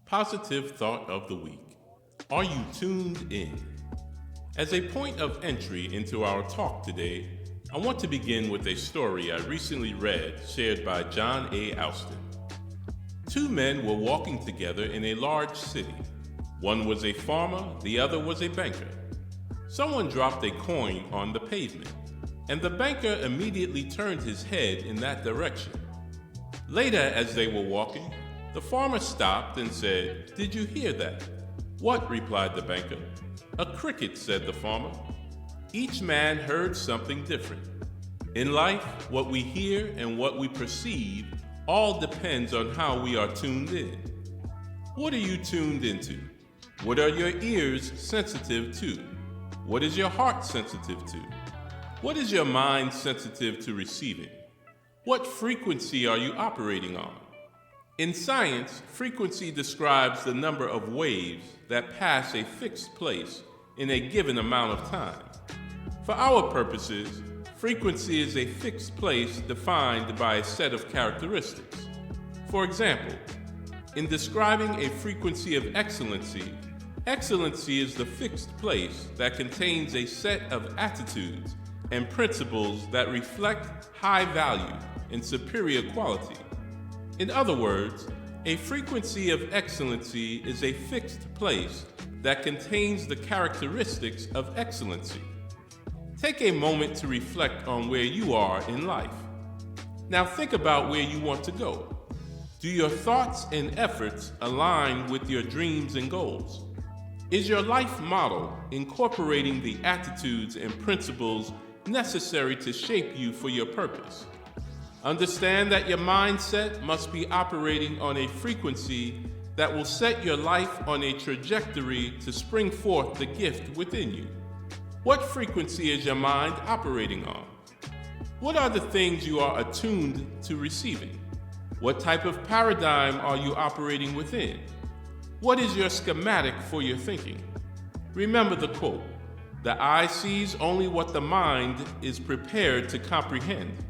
Positive thought of the week. Are you tuned in? As a point of entry into our talk today, I want to begin with a story I recently read shared by John A. Alston. Two men were walking together in a large city. One was a farmer, the other was a banker. Someone dropped a coin on the pavement, and the banker immediately turned his head in that direction. Later, as they were walking, the farmer stopped and said, "Did you hear that?" "What?" replied the banker. "A cricket," said the farmer. Each man heard something different. In life, what we hear and what we perceive all depends on how we are tuned in. What are you tuned into? What are your ears sensitive to? What is your heart sensitive to? What is your mind sensitive to receiving? What frequency are you operating on? In science, frequency describes the number of waves that pass a fixed place in a given amount of time. For our purposes, frequency is a fixed place defined by a set of characteristics. For example, in describing a frequency of excellency, excellency is the fixed place that contains a set of attitudes and principles that reflect high value and superior quality. In other words, a frequency of excellency is a fixed place that contains the characteristics of excellency. Take a moment to reflect on where you are in life. Now think about where you want to go. Do your thoughts and efforts align with your dreams and goals? Is your life model incorporating the attitudes and principles necessary to shape you for your purpose? Understand that your mindset must be operating on a frequency that will set your life on a trajectory to spring forth the gift within you. What frequency is your mind operating on? What are the things you are attuned to receiving? What type of paradigm are you operating within? What is your schematic for your thinking? Remember the quote, "The eye sees only what the mind is prepared to comprehend."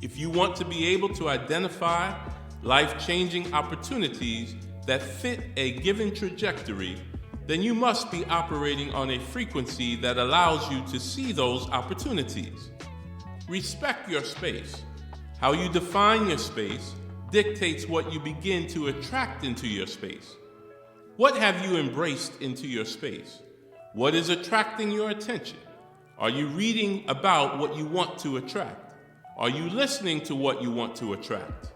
If you want to be able to identify life-changing opportunities that fit a given trajectory, then you must be operating on a frequency that allows you to see those opportunities. Respect your space. How you define your space dictates what you begin to attract into your space. What have you embraced into your space? What is attracting your attention? Are you reading about what you want to attract? Are you listening to what you want to attract?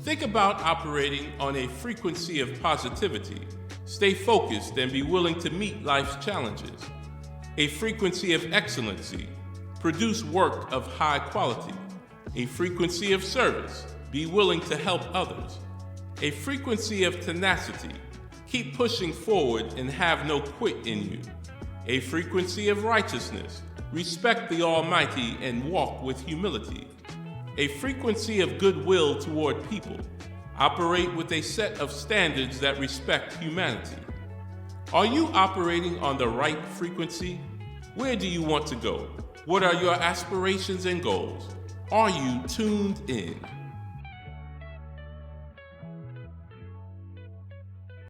Think about operating on a frequency of positivity. Stay focused and be willing to meet life's challenges. A frequency of excellency. Produce work of high quality. A frequency of service. Be willing to help others. A frequency of tenacity. Keep pushing forward and have no quit in you. A frequency of righteousness. Respect the Almighty and walk with humility. A frequency of goodwill toward people. Operate with a set of standards that respect humanity. Are you operating on the right frequency? Where do you want to go? What are your aspirations and goals? Are you tuned in?